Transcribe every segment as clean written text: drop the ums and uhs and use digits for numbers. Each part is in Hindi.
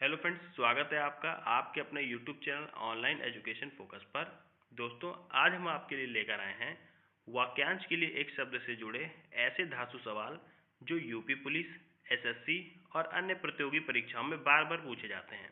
हेलो फ्रेंड्स, स्वागत है आपका आपके अपने YouTube channel online education focus पर। दोस्तों, आज हम आपके लिए लेकर आए हैं वाक्यांश के लिए एक शब्द से जुड़े ऐसे धातु सवाल जो यूपी पुलिस, एसएससी और अन्य प्रतियोगी परीक्षाओं में बार बार पूछे जाते हैं।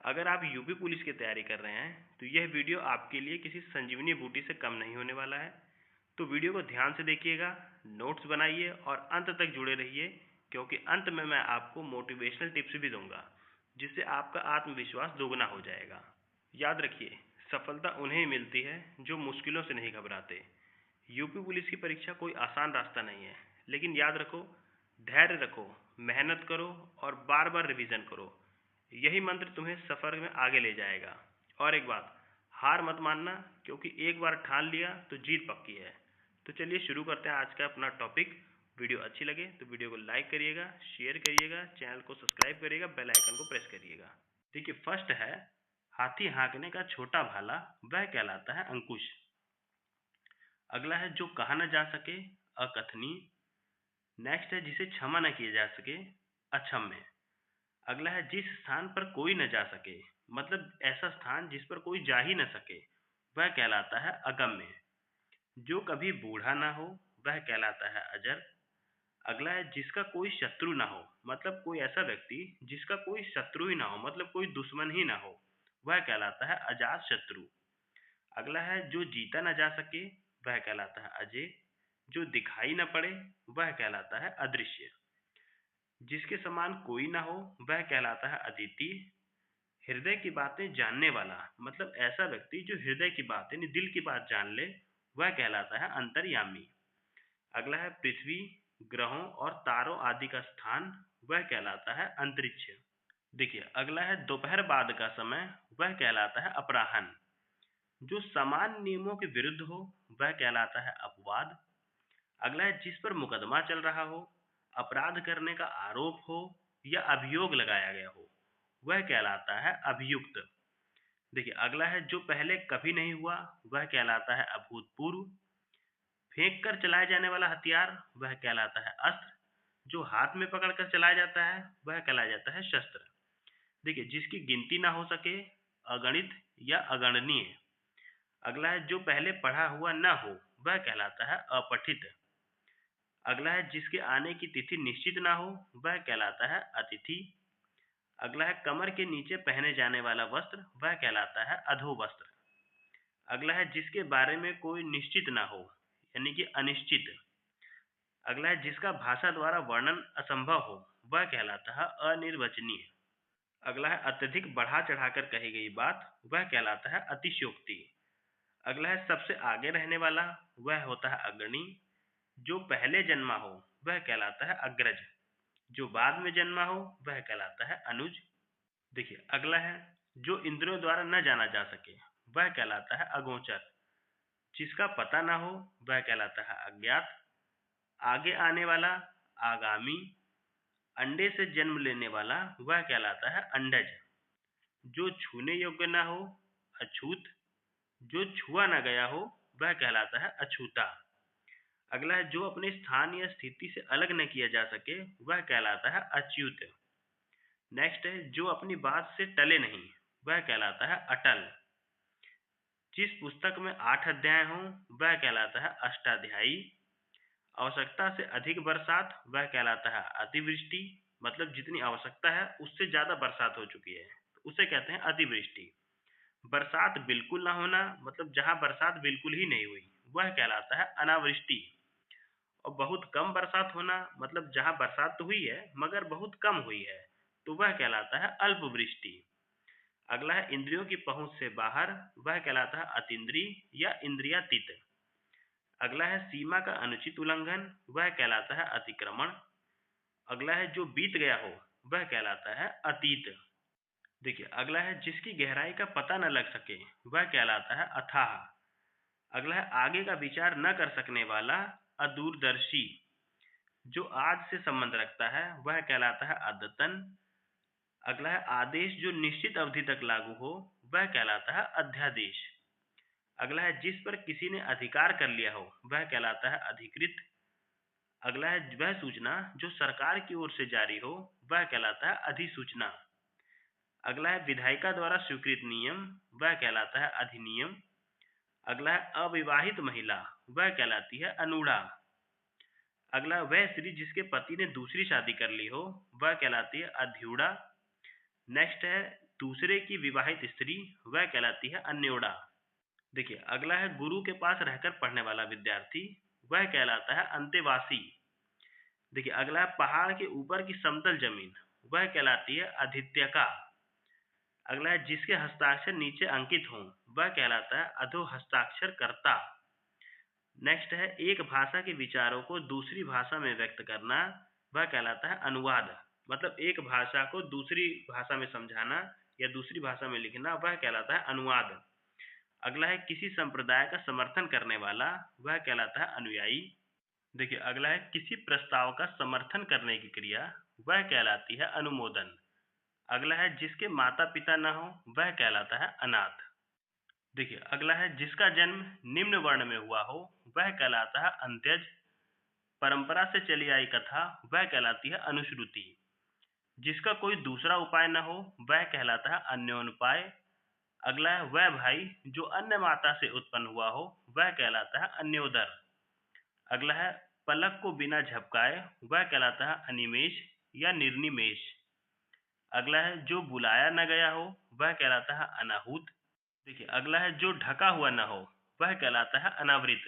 अगर आप यूपी पुलिस की तैयारी कर रहे हैं तो यह वीडियो आपके लिए किसी संजीवनी बूटी से कम नहीं होने वाला है। तो वीडियो को ध्यान से देखिएगा, नोट्स बनाइए और अंत तक जुड़े रहिए, क्योंकि अंत में मैं आपको मोटिवेशनल टिप्स भी दूंगा जिससे आपका आत्मविश्वास दोगुना हो जाएगा। याद रखिए, सफलता उन्हें मिलती है जो मुश्किलों से नहीं घबराते। यूपी पुलिस की परीक्षा कोई आसान रास्ता नहीं है, लेकिन याद रखो, धैर्य रखो, मेहनत करो और बार बार रिवीजन करो। यही मंत्र तुम्हें सफर में आगे ले जाएगा। और एक बात, हार मत मानना, क्योंकि एक बार ठान लिया तो जीत पक्की है। तो चलिए शुरू करते हैं आज का अपना टॉपिक। वीडियो अच्छी लगे तो वीडियो को लाइक करिएगा, शेयर करिएगा, चैनल को सब्सक्राइब करिएगा, बेल आइकन को प्रेस करिएगा। देखिए, फर्स्ट है हाथी हाँकने का छोटा भाला, वह कहलाता है अंकुश। अगला है जो कहा न जा सके, अकथनीय। नेक्स्ट है जिसे क्षमा न किया जा सके, अक्षम्य। अगला है जिस स्थान पर कोई न जा सके, मतलब ऐसा स्थान जिस पर कोई जा ही न सके, वह कहलाता है अगम्य। जो कभी बूढ़ा ना हो, वह कहलाता है अजर। अगला है जिसका कोई शत्रु ना हो, मतलब कोई ऐसा व्यक्ति जिसका कोई शत्रु ही ना हो, मतलब कोई दुश्मन ही ना हो, वह कहलाता है अजात शत्रु। अगला है जो जीता न जा सके, वह कहलाता है अजय। जो दिखाई न पड़े, वह कहलाता है अदृश्य। जिसके समान कोई ना हो, वह कहलाता है अद्वितीय। हृदय की बातें जानने वाला, मतलब ऐसा व्यक्ति जो हृदय की बात यानी दिल की बात जान ले, वह कहलाता है अंतर्यामी। अगला है पृथ्वी, ग्रहों और तारों आदि का स्थान, वह कहलाता है अंतरिक्ष। देखिए, अगला है दोपहर बाद का समय, वह कहलाता है अपराह्न। जो समान नियमों के विरुद्ध हो, वह कहलाता है अपवाद। अगला है जिस पर मुकदमा चल रहा हो, अपराध करने का आरोप हो या अभियोग लगाया गया हो, वह कहलाता है अभियुक्त। देखिए, अगला है जो पहले कभी नहीं हुआ, वह कहलाता है अभूतपूर्व। फेंक कर चलाए जाने वाला हथियार, वह कहलाता है अस्त्र। जो हाथ में पकड़कर चलाया जाता है, वह कहलाया जाता है शस्त्र। देखिए, जिसकी गिनती ना हो सके, अगणित या अगणनीय। अगला है जो पहले पढ़ा हुआ ना हो, वह कहलाता है अपठित। अगला है जिसके आने की तिथि निश्चित ना हो, वह कहलाता है अतिथि। अगला है कमर के नीचे पहने जाने वाला वस्त्र, वह कहलाता है अधोवस्त्र। अगला है जिसके बारे में कोई निश्चित ना हो, यानी कि अनिश्चित। अगला है जिसका भाषा द्वारा वर्णन असंभव हो, वह कहलाता है अनिर्वचनीय। अगला है अत्यधिक बढ़ा चढ़ाकर कही गई बात, वह कहलाता है अतिशयोक्ति। अगला है सबसे आगे रहने वाला, वह होता है अग्रणी। जो पहले जन्मा हो, वह कहलाता है अग्रज। जो बाद में जन्मा हो, वह कहलाता है अनुज। देखिए, अगला है जो इंद्रियों द्वारा न जाना जा सके, वह कहलाता है अगोचर। जिसका पता ना हो, वह कहलाता है अज्ञात। आगे आने वाला, आगामी। अंडे से जन्म लेने वाला, वह कहलाता है अंडज। जो छूने योग्य ना हो, अछूत। जो छुआ ना गया हो, वह कहलाता है अछूता। अगला है जो अपने स्थान या स्थिति से अलग न किया जा सके, वह कहलाता है अच्युत। नेक्स्ट है जो अपनी बात से टले नहीं, वह कहलाता है अटल। जिस पुस्तक में 8 अध्याय हों, वह कहलाता है अष्टाध्यायी। आवश्यकता से अधिक बरसात, वह कहलाता है अतिवृष्टि। मतलब जितनी आवश्यकता है उससे ज्यादा बरसात हो चुकी है, तो उसे कहते हैं अतिवृष्टि। बरसात बिल्कुल ना होना, मतलब जहां बरसात बिल्कुल ही नहीं हुई, वह कहलाता है अनावृष्टि। और बहुत कम बरसात होना, मतलब जहां बरसात तो हुई है मगर बहुत कम हुई है, तो वह कहलाता है अल्पवृष्टि। अगला है इंद्रियों की पहुंच से बाहर, वह कहलाता है अतीन्द्रिय या इंद्रियातीत। अगला है सीमा का अनुचित उल्लंघन, वह कहलाता है अतिक्रमण। अगला है जो बीत गया हो, वह कहलाता है अतीत। देखिए, अगला है जिसकी गहराई का पता न लग सके, वह कहलाता है अथाह। अगला है आगे का विचार न कर सकने वाला, अदूरदर्शी। जो आज से संबंध रखता है, वह कहलाता है अद्यतन। अगला है आदेश जो निश्चित अवधि तक लागू हो, वह कहलाता है अध्यादेश। अगला है जिस पर किसी ने अधिकार कर लिया हो, वह कहलाता है अधिकृत। अगला है वह सूचना जो सरकार की ओर से जारी हो, वह कहलाता है अधिसूचना। अगला है विधायिका द्वारा स्वीकृत नियम, वह कहलाता है अधिनियम। अगला है अविवाहित महिला, वह कहलाती है अनूढ़ा। अगला वह स्त्री जिसके पति ने दूसरी शादी कर ली हो, वह कहलाती है अध्यूढ़ा। नेक्स्ट है दूसरे की विवाहित स्त्री, वह कहलाती है अन्योढ़ा। देखिए अगला है गुरु के पास रहकर पढ़ने वाला विद्यार्थी, वह कहलाता है अंतेवासी। देखिए अगला है पहाड़ के ऊपर की समतल जमीन, वह कहलाती है अधित्यका। अगला है जिसके हस्ताक्षर नीचे अंकित हों, वह कहलाता है अधो हस्ताक्षर कर्ता। नेक्स्ट है एक भाषा के विचारों को दूसरी भाषा में व्यक्त करना, वह कहलाता है अनुवाद। मतलब एक भाषा को दूसरी भाषा में समझाना या दूसरी भाषा में लिखना, वह कहलाता है अनुवाद। अगला है किसी संप्रदाय का समर्थन करने वाला, वह कहलाता है अनुयायी। देखिए अगला है किसी प्रस्ताव का समर्थन करने की क्रिया, वह कहलाती है अनुमोदन। अगला है जिसके माता पिता न हो, वह कहलाता है अनाथ। देखिए अगला है जिसका जन्म निम्न वर्ण में हुआ हो, वह कहलाता है अंत्यज। परंपरा से चली आई कथा, वह कहलाती है अनुश्रुति। जिसका कोई दूसरा उपाय न हो, वह कहलाता है अन्योन्पाय। अगला है वह भाई जो अन्य माता से उत्पन्न हुआ हो, वह कहलाता है अन्योदर। अगला है पलक को बिना झपकाए, वह कहलाता है अनिमेष या निर्निमेष। अगला है जो बुलाया न गया हो, वह कहलाता है अनाहूत। देखिए अगला है जो ढका हुआ न हो, वह कहलाता है अनावृत।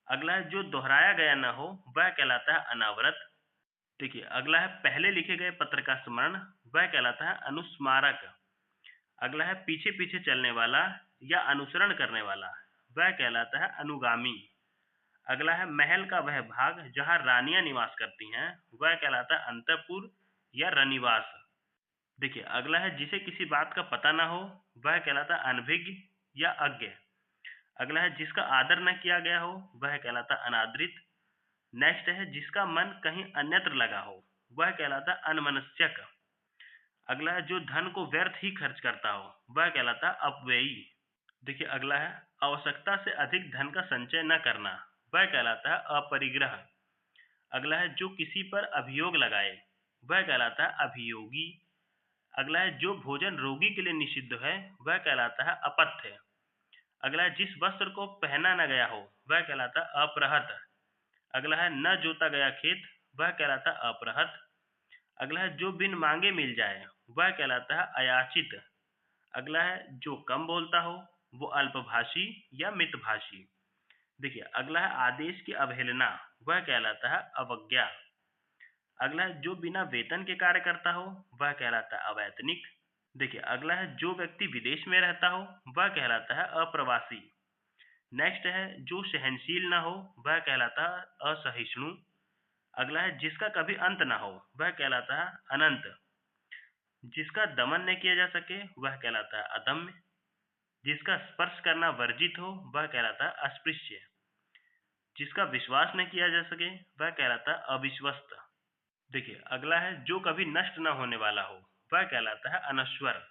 अगला है जो दोहराया गया न हो, वह कहलाता है अनावृत। देखिए अगला है पहले लिखे गए पत्र का स्मरण, वह कहलाता है अनुस्मारक। अगला है पीछे पीछे चलने वाला या अनुसरण करने वाला, वह कहलाता है अनुगामी। अगला है महल का वह भाग जहाँ रानियां निवास करती हैं, वह कहलाता है अंतःपुर या रनिवास। देखिए अगला है जिसे किसी बात का पता ना हो, वह कहलाता है अनभिज्ञ या अज्ञ। अगला है जिसका आदर न किया गया हो, वह कहलाता है अनादृत। नेक्स्ट है जिसका मन कहीं अन्यत्र लगा हो, वह कहलाता है अनमनस्यक। अगला है जो धन को व्यर्थ ही खर्च करता हो, वह कहलाता है अपव्ययी। देखिए अगला है आवश्यकता से अधिक धन का संचय न करना, वह कहलाता है अपरिग्रह। अगला है जो किसी पर अभियोग लगाए, वह कहलाता है अभियोगी। अगला है जो भोजन रोगी के लिए निषिद्ध है, वह कहलाता है अपथ्य। अगला है जिस वस्त्र को पहना न गया हो, वह कहलाता है अपरहत। अगला है न जोता गया खेत, वह कहलाता है अपरहत। अगला है जो बिन मांगे मिल जाए, वह कहलाता है अयाचित। अगला है जो कम बोलता हो, वो अल्पभाषी या मितभाषी। देखिए अगला है आदेश की अवहेलना, वह कहलाता है अवज्ञा। अगला है जो बिना वेतन के कार्य करता हो, वह कहलाता है अवैतनिक। देखिए अगला है जो व्यक्ति विदेश में रहता हो, वह कहलाता है अप्रवासी। नेक्स्ट है जो सहनशील न हो, वह कहलाता है असहिष्णु। अगला है जिसका कभी अंत ना हो, वह कहलाता है अनंत। जिसका दमन न किया जा सके, वह कहलाता है अदम्य। जिसका स्पर्श करना वर्जित हो, वह कहलाता है अस्पृश्य। जिसका विश्वास न किया जा सके, वह कहलाता है अविश्वस्त। देखिए अगला है जो कभी नष्ट न होने वाला हो, वह कहलाता है अनश्वर।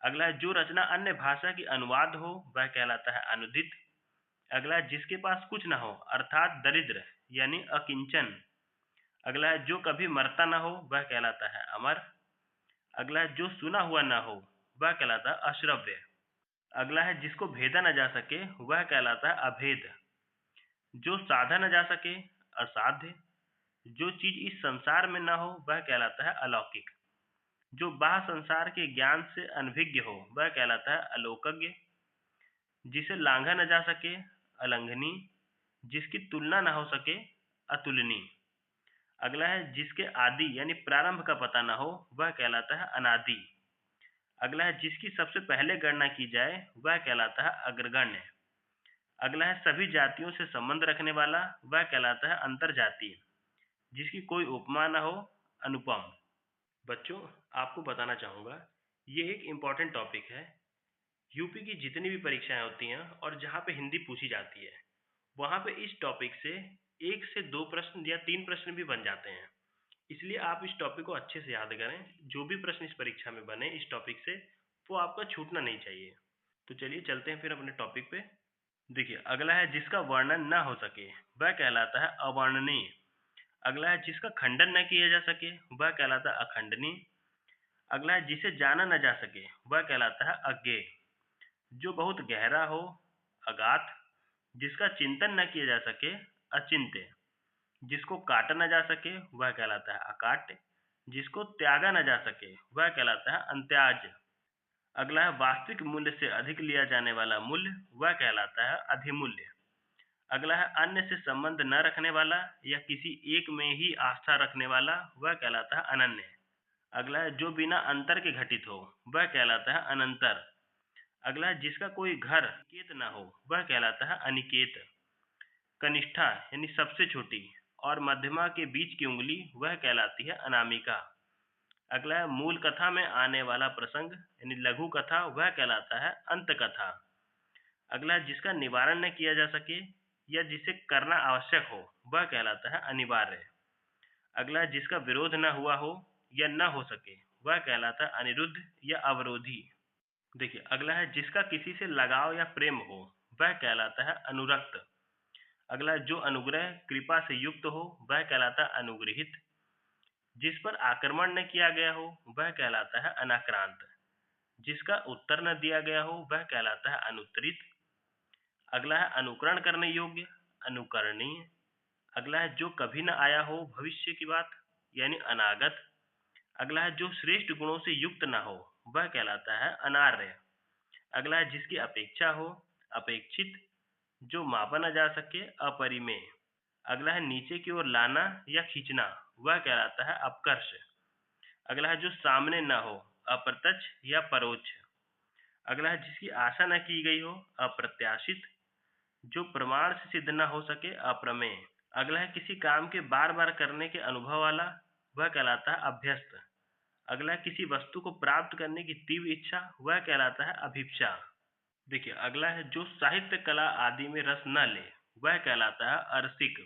अगला है जो रचना अन्य भाषा की अनुवाद हो, वह कहलाता है अनुदित। अगला है जिसके पास कुछ न हो अर्थात दरिद्र यानी अकिंचन। अगला है जो कभी मरता न हो, वह कहलाता है अमर। अगला है जो सुना हुआ न हो, वह कहलाता है अश्रव्य। अगला है जिसको भेदा न जा सके, वह कहलाता है अभेद। जो साधा न जा सके, असाध्य। जो चीज इस संसार में न हो, वह कहलाता है अलौकिक। जो बाह्य संसार के ज्ञान से अनभिज्ञ हो, वह कहलाता है अलोकज्ञ। जिसे लांघा न जा सके, अलंघनी। जिसकी तुलना न हो सके, अतुलनीय। अगला है जिसके आदि यानी प्रारंभ का पता न हो, वह कहलाता है अनादि। अगला है जिसकी सबसे पहले गणना की जाए, वह कहलाता है अग्रगण्य। अगला है सभी जातियों से संबंध रखने वाला, वह कहलाता है अंतरजातीय। जिसकी कोई उपमा न हो, अनुपम। बच्चों आपको बताना चाहूँगा, ये एक इम्पॉर्टेंट टॉपिक है। यूपी की जितनी भी परीक्षाएं होती हैं और जहाँ पे हिंदी पूछी जाती है, वहाँ पे इस टॉपिक से 1 से 2 प्रश्न या 3 प्रश्न भी बन जाते हैं। इसलिए आप इस टॉपिक को अच्छे से याद करें। जो भी प्रश्न इस परीक्षा में बने इस टॉपिक से, वो आपका छूटना नहीं चाहिए। तो चलिए चलते हैं फिर अपने टॉपिक पे। देखिए अगला है जिसका वर्णन न हो सके, वह कहलाता है अवर्णनीय। अगला है जिसका खंडन न किया जा सके, वह कहलाता है अखंडनीय। अगला है जिसे जाना न जा सके, वह कहलाता है अज्ञेय। जो बहुत गहरा हो, अगाध। जिसका चिंतन न किया जा सके, अचिंत्य। जिसको काटा न जा सके, वह कहलाता है अकाट्य। जिसको त्यागा न जा सके, वह कहलाता है अंत्याज्य। अगला है वास्तविक मूल्य से अधिक लिया जाने वाला मूल्य, वह कहलाता है अधिमूल्य। अगला है अन्य से संबंध न रखने वाला या किसी एक में ही आस्था रखने वाला, वह कहलाता है अनन्य। अगला है जो बिना अंतर के घटित हो, वह कहलाता है अनंतर। अगला है जिसका कोई घर निकेत न हो, वह कहलाता है अनिकेत। कनिष्ठा यानी सबसे छोटी और मध्यमा के बीच की उंगली, वह कहलाती है अनामिका। अगला है मूल कथा में आने वाला प्रसंग यानी लघु कथा, वह कहलाता है अंत कथा। अगला है जिसका निवारण न किया जा सके या जिसे करना आवश्यक हो, वह कहलाता है अनिवार्य। अगला है जिसका विरोध न हुआ हो या न हो सके, वह कहलाता है अनिरुद्ध या अवरोधी। देखिए अगला है जिसका किसी से लगाव या प्रेम हो, वह कहलाता है अनुरक्त। अगला जो अनुग्रह कृपा से युक्त हो, वह कहलाता है अनुग्रहित। जिस पर आक्रमण न किया गया हो, वह कहलाता है अनाक्रांत। जिसका उत्तर न दिया गया हो, वह कहलाता है अनुत्तरित। अगला है अनुकरण करने योग्य, अनुकरणीय। अगला है जो कभी न आया हो भविष्य की बात, यानी अनागत। अगला है जो श्रेष्ठ गुणों से युक्त न हो, वह कहलाता है अनार्य। अगला है जिसकी अपेक्षा हो, अपेक्षित। जो मापा न जा सके, अपरिमेय। अगला है नीचे की ओर लाना या खींचना, वह कहलाता है अपकर्ष। अगला है जो सामने न हो, अप्रत्यक्ष या परोक्ष। अगला है जिसकी आशा न की गई हो, अप्रत्याशित। जो प्रमाण से सिद्ध न हो सके, अप्रमेय। अगला है किसी काम के बार बार करने के अनुभव वाला, वह कहलाता है अभ्यस्त। अगला है किसी वस्तु को प्राप्त करने की तीव्र इच्छा, वह कहलाता है अभिप्सा। देखिए अगला है जो साहित्य कला आदि में रस न ले, वह कहलाता है अरसिक।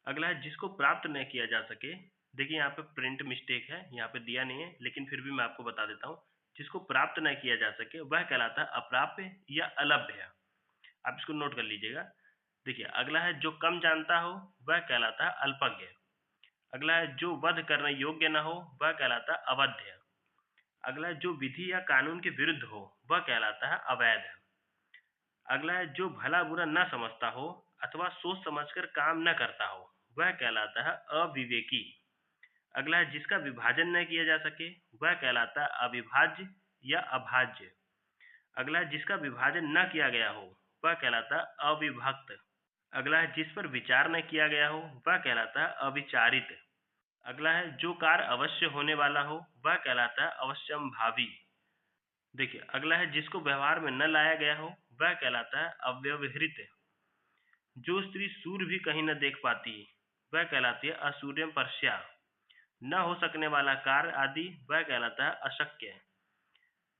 अगला है जिसको प्राप्त न किया जा सके। देखिए यहाँ पे प्रिंट मिस्टेक है, यहाँ पे दिया नहीं है, लेकिन फिर भी मैं आपको बता देता हूँ। जिसको प्राप्त न किया जा सके, वह कहलाता है अप्राप्य या अलभ्य। आप इसको नोट कर लीजिएगा। देखिए अगला है जो कम जानता हो, वह कहलाता है अल्पज्ञ। अगला है जो वध करने योग्य न हो, वह कहलाता है अवध्य। अगला है जो विधि या कानून के विरुद्ध हो, वह कहलाता है अवैध। अगला है जो भला बुरा न समझता हो अथवा सोच समझकर काम न करता हो, वह कहलाता है अविवेकी। अगला है जिसका विभाजन न किया जा सके, वह कहलाता है अविभाज्य या अभाज्य। अगला है जिसका विभाजन न किया गया हो, वह कहलाता है अविभक्त। अगला है जिस पर विचार न किया गया हो, वह कहलाता है अविचारित। अगला है जो कार्य अवश्य होने वाला हो, वह कहलाता है अवश्यंभावी। देखिए अगला है जिसको व्यवहार में न लाया गया हो, वह कहलाता है अव्यवहृत। जो स्त्री सूर्य भी कहीं न देख पाती, वह कहलाती है असूर्यम पर्श्या। न हो सकने वाला कार्य आदि, वह कहलाता है अशक्य।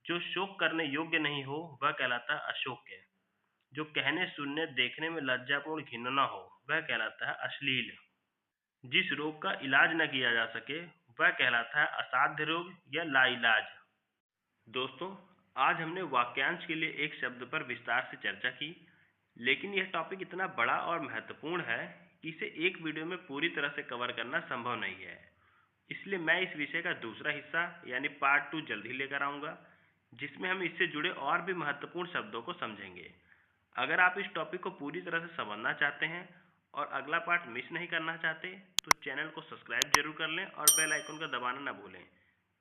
जो शोक करने योग्य नहीं हो, वह कहलाता है अशोक्य। जो कहने सुनने देखने में लज्जापूर्ण घिनौना हो, वह कहलाता है अश्लील। जिस रोग का इलाज न किया जा सके, वह कहलाता है असाध्य रोग या लाइलाज। दोस्तों आज हमने वाक्यांश के लिए एक शब्द पर विस्तार से चर्चा की, लेकिन यह टॉपिक इतना बड़ा और महत्वपूर्ण है कि इसे एक वीडियो में पूरी तरह से कवर करना संभव नहीं है। इसलिए मैं इस विषय का दूसरा हिस्सा यानी पार्ट 2 जल्द ही लेकर आऊँगा, जिसमें हम इससे जुड़े और भी महत्वपूर्ण शब्दों को समझेंगे। अगर आप इस टॉपिक को पूरी तरह से समझना चाहते हैं और अगला पार्ट मिस नहीं करना चाहते, तो चैनल को सब्सक्राइब जरूर कर लें और बेल आइकन का दबाना ना भूलें,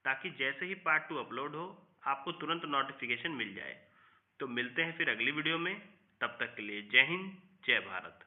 ताकि जैसे ही पार्ट 2 अपलोड हो, आपको तुरंत नोटिफिकेशन मिल जाए। तो मिलते हैं फिर अगली वीडियो में, तब तक के लिए जय हिंद, जय भारत।